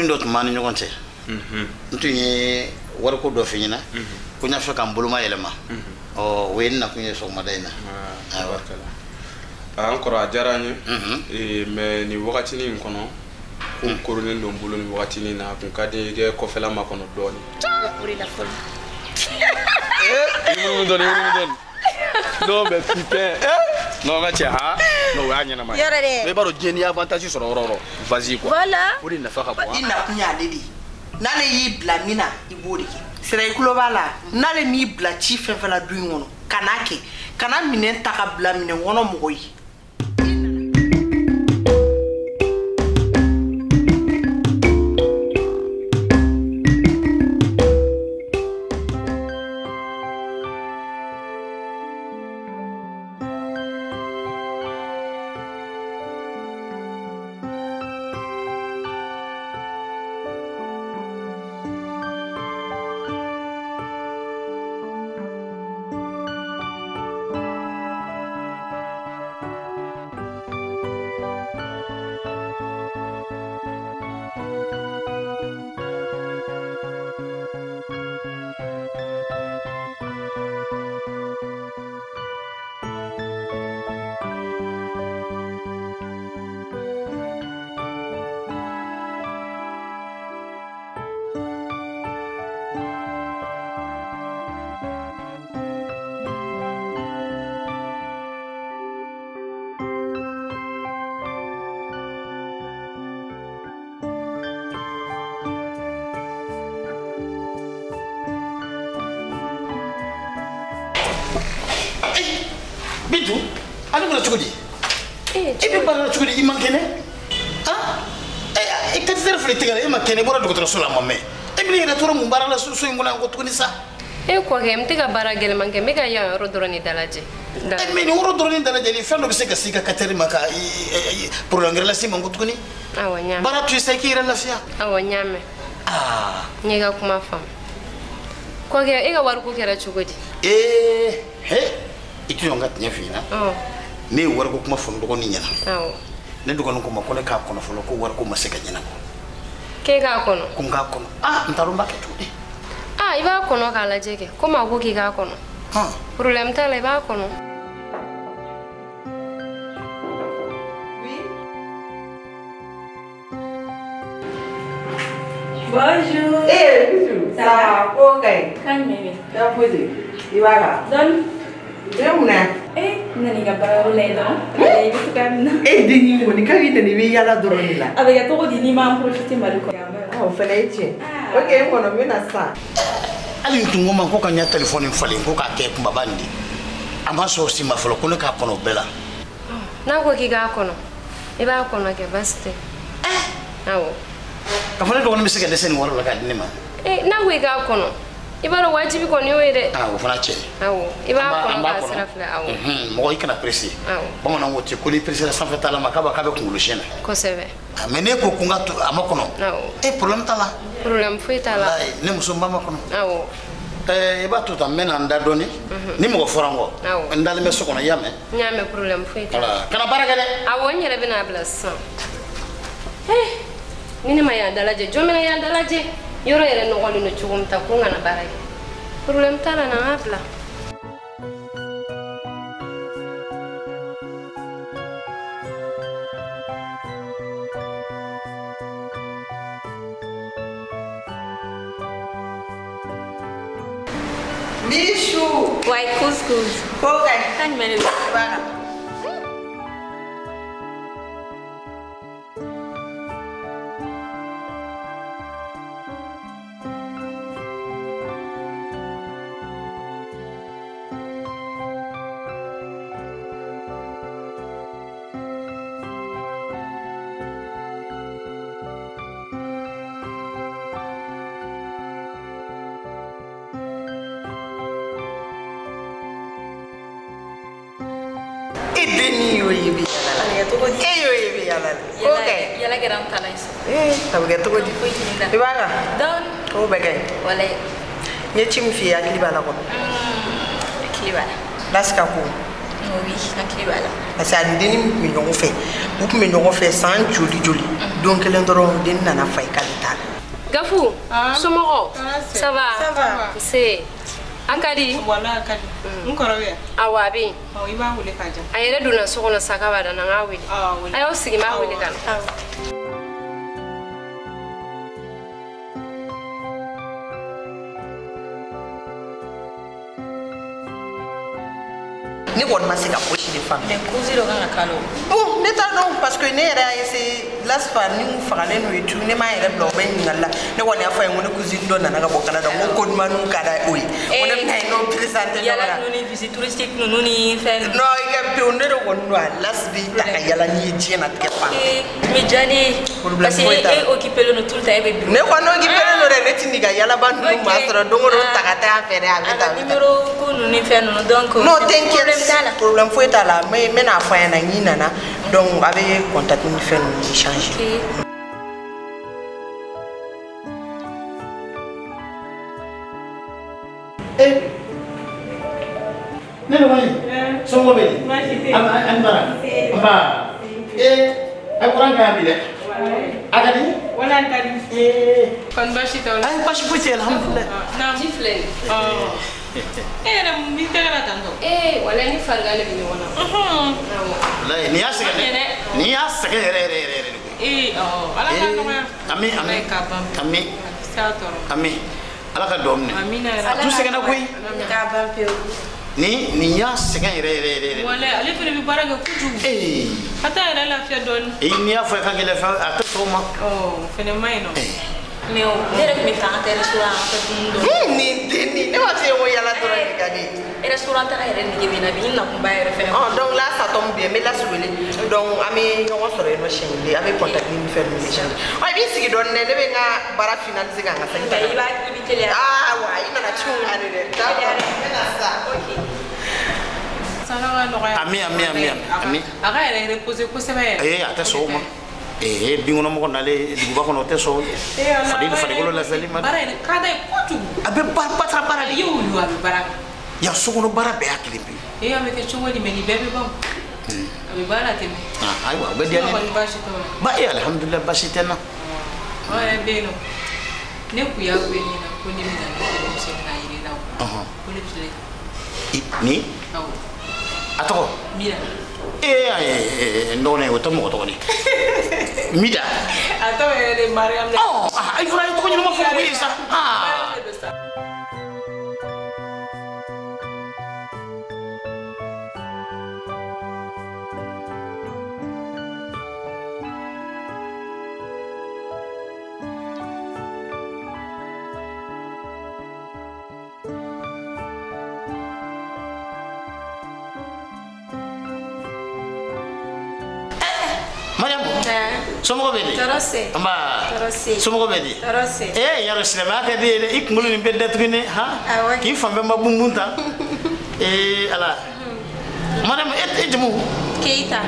ndo tumani nyokonte ntunye warko do finyina kunya fe kan buluma yelema o wenna kunye so madaina encore a jaranye mais ni wakati ni nkono ko korone ndo mbulo ni wakati ni na kun kadi ge ko fela makono doni uri la fol ni doni non mais putain non nga ha no wanya na mai mais baro jeni avantage sur roro vas-y quoi voilà uri na fa ka ina kunya dedi nale yi blamina ibodi sira ikulo bala nale mi bla chi fefela duin wono kanake kana minen taka blamine wono moyi Bintu, ani mana cogo di? Ibe bara cogo di iman kene? Ah? E ka tsere fele tigala e ma kene bora dogotoro so la mamme. E bi ni retoro mun bara la so ngona ngo tukuni sa. E ko ke mtiga bara gele manke mega ya rodoroni dalaje. E me ni rodoroni dalaje ni fendo bi se ka sika kateri maka prolonger la sima ngo tukuni. Awanya. Bara tu sai ki relafia. Awanya me. Ah. Nyega kuma fam. Ko ke e ga war ko kera cogo di? He. Itu yang ngat nyafina ne warko kuma fondo ko ni nyana ne dugo ko ma ko ne ka kono folo ko warko ma seka nyana ko ke ga kono ko ga kono ntaro mbake tudi iba kono ka la jeke ko ma ko ki ga kono problem ta le ba kono Bonjour. Bonjour. Ça va? Ok. Kan mimi. Ya puede. Ibaga. Don. Demuna. Nani ga baro le don. Ai bitu kan. Dini mo ni kari ni bi yala doroni la. Avec to di ni ma profiter maluko. Oh, fele che. Ok, mo no mena sa. Ali tungo man ko ka nya telephone fali ko ka ke kumba bandi. Ama so si ma folo ko ne ka kono bela. Na ko ki ga kono. Iba kono ke baste. Awo. Ka fole do ni misika desen wala la ka dinima. Na ko ga kono. Ibaro wajibi ko ni wede. Wo fana che. Awo. Iba kono ka sira fle awo. Mo ikana presi. Awo. Bon na wote ko li presi la sanfɛ tala makaba ka be kungulu shena. Ko sebe. Mais ne ko kunga to amakono. Awo. Problem tala. Problem fu tala. Ne muso mama kono. Awo. Iba to tamena ndadoni. Ni mo forango. Ndale me sokono yame. Nyame problem fu tala. Kana baraka de. Awo nyere bina bless. Nini ma ya dalaje jomena ya dalaje yoro yere no golu no chugumta ko ngana baray problem tala na abla Bicho. Wai couscous. Ok. Kan mele. Ibaga. Deni yo yibi yala. Okay. Yala geram talais. Tabu geto godi. Ibaga. Don. Oh bagay. Wala. Nye chim fi akili bala ko. Akili bala. Laska ko. Oui, akili bala. Asa deni mi no fe. u kun bɛ ɲɔgɔn fɛ san joli don kelen dɔrɔn den nana fa i k'ale t'a la. Gafu somɔgɔw ça va c'est Akadi wala Akadi n kɔrɔ bɛ yan awɔ a bɛ yen i b'a wele k'a diya a yɛrɛ donna so kɔnɔ sa k'a b'a da na n k'a wele a y'aw sigi n b'a wele ka na. Ne kɔni ma se ka fosi de faamu. mais cousin dɔ kan ka k'ala o. Bon ne t'a dɔn parce que ne yɛrɛ y'a essayer Lasfa ni n fagalen n'o ye tu ne m'a yɛrɛ bila o bɛ ɲininkali la ne kɔni y'a fɔ a ye n ko ne cousine dɔ nana ka bɔ Canada n ko ɲuman ka da o ye ko ne bɛna yen n'o présenter ɲɔgɔn na. yala ninnu ni visite touristique ninnu ni fɛn. non i ka pewu ne de kɔni don a Las b'i ta ka yala n'i ye diɲɛ latigɛ fan. mais diya ne ye parce que e occupé len don tout le temps e bɛ bi. ne kɔni occupé len don dɛ ne ti nin ka yalaba ninnu ma sɔrɔ don o don ta ka taa a fɛ dɛ a bɛ taa. numéro ko ninnu ni fɛn ninnu donc. non t'inquiète problème foyi t'a la mais n bɛna fɔ a ɲɛna n'i nana donc a bɛ contact ni fɛn ninnu échanger. Ne namanya? Semua beli. Antara. Apa? Aku kurang kaya beli. Ada ni? wala Akadi. kon basi taw la. Ay basi putih alhamdulillah. naam ji filɛ yɛrɛ mi tɛgɛra tan tɔ. wala ni farigan de bɛ ɲɔgɔn na. Lai, ni y'a sɛgɛn dɛ. Ni y'a sɛgɛn yɛrɛ de koyi. ala ka nɔgɔya. Ami. Ami. Ala ka dɔn minɛ. amina A tun sɛgɛnna koyi. k'a ban pewu. Ni y'a sɛgɛn yɛrɛ. wala ale fɛnɛ bɛ baara kɛ kojugu. a t'a yɛrɛ lafiya dɔɔni. N'i y'a fɔ i ka gɛlɛn fɛn a tɛ sɔn o ma. fɛnɛ ma ɲi nɔ. mais ne yɛrɛ tun bɛ fɛ an ka taa restaurant an ka dumuni dɔ. Nin den ne b'a f'i ye ko yala dɔrɔn de ka di. restaurant taga yɛrɛ nege bɛ n na bi n nakun b'a yɛrɛ fɛnɛ. donc là ça tombe bien n bɛ Las wele donc an bɛ ɲɔgɔn sɔrɔ yen nɔ siɲɛ kelen an bɛ contact ni fɛn ninnu échanger. i b'i sigi dɔɔni dɛ ne bɛ n ka baara finaliser ka n ka segin ka na. i bɛ teliya. wa i nana ci mun ani dɛ. d'accord n bɛna sa. ala ka nɔgɔya. Ami. a ka yɛrɛ reposer kosɛbɛ yɛrɛ. A tɛ sɔn o ma. Binkɔnɔmɔgɔ nalen duguba kɔnɔ o tɛ sɔn. Farikolo lafiyali ma. baara yɛrɛ ka d'a ye kojugu. A bɛ bata baara de. i y'o a bɛ baara kɛ. Yan sokɔnɔ baara bɛɛ y'a kelen pe. a bɛ kɛ cogo di mais nin bɛɛ bɛ ban. a bɛ baara tɛmɛ. Ayiwa o bɛ diya ne. baasi t'o la. Ba alhamdulilah baasi tɛ n na. an yɛrɛ bɛ yen nɔ ne kun y'a wele ɲɛna ko ne bɛna ne denmisɛnnin k'a yir'i la o. ko ne bɛ filɛ. Ni? awɔ. A tɔgɔ? Mira. N dɔgɔnin o tɛ mɔgɔ tɔgɔ di. Mida. a tɔgɔ yɛrɛ de Mariam. Ayi fana ye tɔgɔ ɲɛnama fɔ ko ye sa. Mariam, somɔgɔ bɛ di? Tɔɔrɔ se. Nba. Tɔɔrɔ se. Somɔgɔ bɛ di? Tɔɔrɔ se. Yarɔ silamɛya ka di ye dɛ. I kunkolo nin bɛ datugu ne Awɔ. k'i fan bɛɛ ma bunbun ta. Ala. Mariam, e jamu? Keita.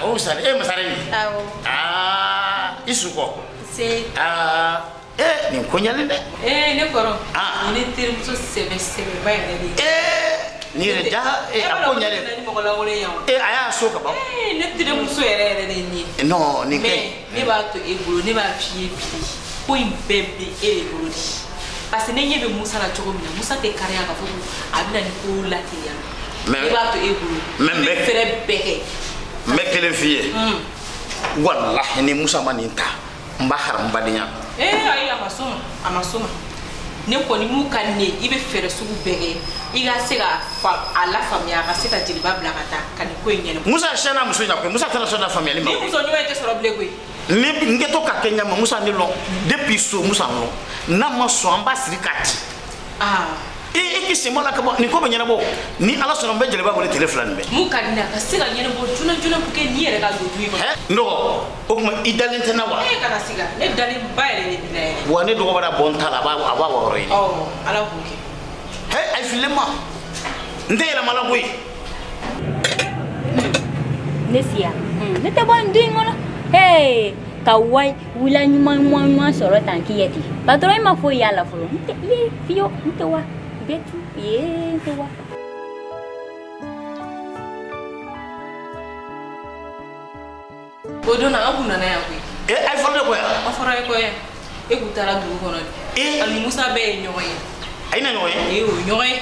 O misali masara ye. Awɔ. I su kɔ. Se. Nin ko ɲalen dɛ. ne kɔrɔ. ni ne terimuso sɛbɛba yɛrɛ de ye. Ni yɛrɛ ja a ko ɲalen. A y'a so ka ban. ne terimuso yɛrɛ de ye nin ye. Non nin kɛ. mais ne b'a to e bolo ne b'a f'i ye bi ko in bɛɛ bɛ e de bolo de parce que ne ɲɛ bɛ Musa la cogo min na Musa tɛ kariya k'a fɔ ko a bɛna nin ko lateliya ne b'a to e bolo ne bɛ fɛɛrɛ bɛɛ kɛ. n bɛ kelen f'i ye. walahi ni Musa ma nin ta n b'a haramubadenya. ayi a ma sɔn ma ne kɔni m'u ka ne i bɛ fɛɛrɛ sugu bɛɛ kɛ i ka se ka a lafaamuya a ka se ka jeliba bila ka taa ka nin ko in ɲɛnabɔ. Musa sɛnna muso in na koyi Musa tɛna sɔn na faamuyali ma. ni muso ɲuman tɛ sɔrɔ bilen koyi. n kɛ to ka kɛ ɲama Musa ni lɔn depuis so Musa lɔn n'a ma sɔn an b'a siri k'a ci. I k'i sen bɔ la ka bɔ nin ko bɛ ɲɛnabɔ ni Ala sɔnna n bɛ jeliba wele tile fila nin bɛɛ. mun ka di ne ye a ka se ka ɲɛnabɔ joona pour que ni yɛrɛ ka don du in kɔnɔ. n dɔgɔ o tuma i dalen tɛ n na wa. kana siga ne dalen ba yɛrɛ de bɛ na yɛrɛ. wa ne dɔgɔ bɛ na bɔ n ta la a b'a wɔɔrɔ ɲini. Ala k'o kɛ. a ye fililen ma n tɛ yɛlɛmala koyi. ne siya ne tɛ bɔ nin du in kɔnɔ ka wula ɲuman sɔrɔ tan k'i ye ten patron i ma foyi y'a la fɔlɔ n tɛ fiyewu n tɛ wa bɛɛ tu n tɛ wa. o don na abu na ya koy ay fole ko ya o fara ko ya e ku tara du ko no ali musa be nyoy ay na nyoy o nyoy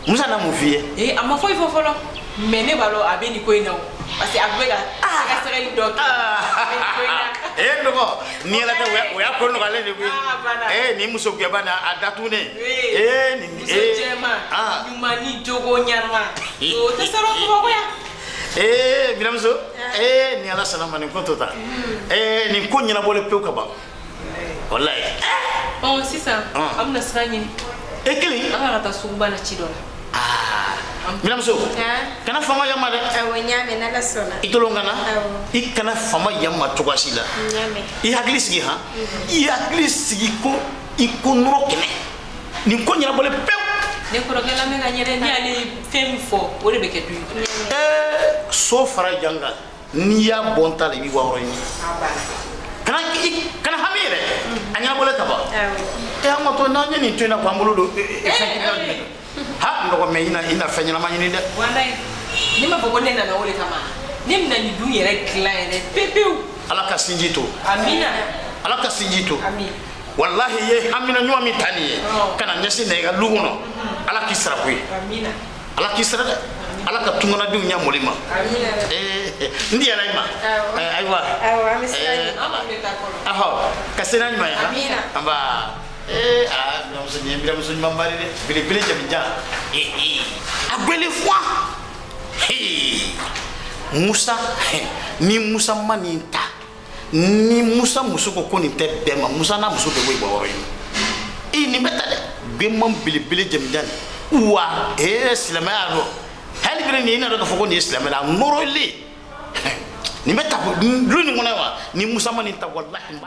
musa na mu fiye ama foi fofolo mais ne balo abeni ko ina parce que abega ga sere do ndo ni la ta ya ko no gale ni ni muso ke bana adatune ni muso jema nyumani jogo nyarma so te sero ko ya biramso ni ala salama ni ko tota ni ko nyina bole pe ka ba wallahi oh sisa amna sranyi ekeli anga ta sumba na chidola biramso kana fama yamma de nyame na la sona itolongana ikana fama yamma togashila nyame I hagli sigi ha I hagli sigi ko ikunro kene ni ko nyina bole pe ne ko rogela me ga nyere ni ali fem fo o de beke du so fara janga ni ya bonta le bi wawro ni kana hamire anya bole ka ba amma to na nyani to na kwambulu do ha ndo me ina fenya na manyini de wallahi ni ma bogo ne na wole kama ni mna ni du yere client pepeu ala ka sinjito amina ala ka sinjito amin wallahi ye amina nyuma mi tani kana nyasi ne ga luguno ala ki sara koy amina ala ki sara ala ka tungana du nya molima amina ndi ala ima aywa awa misali ama meta ko aha kasena nyuma ya amina amba non se ni mbira muso nyuma mbari de bile bile jamija agbele foi Musa ni Musa maninta ni Musa muso ko koni te bema Musa na muso be boy boy ni meta de bemam bile bile jamija wa silama aro hali bire ni na do ko ni silama la noroli ni meta lu ni ngona wa ni Musa maninta wallahi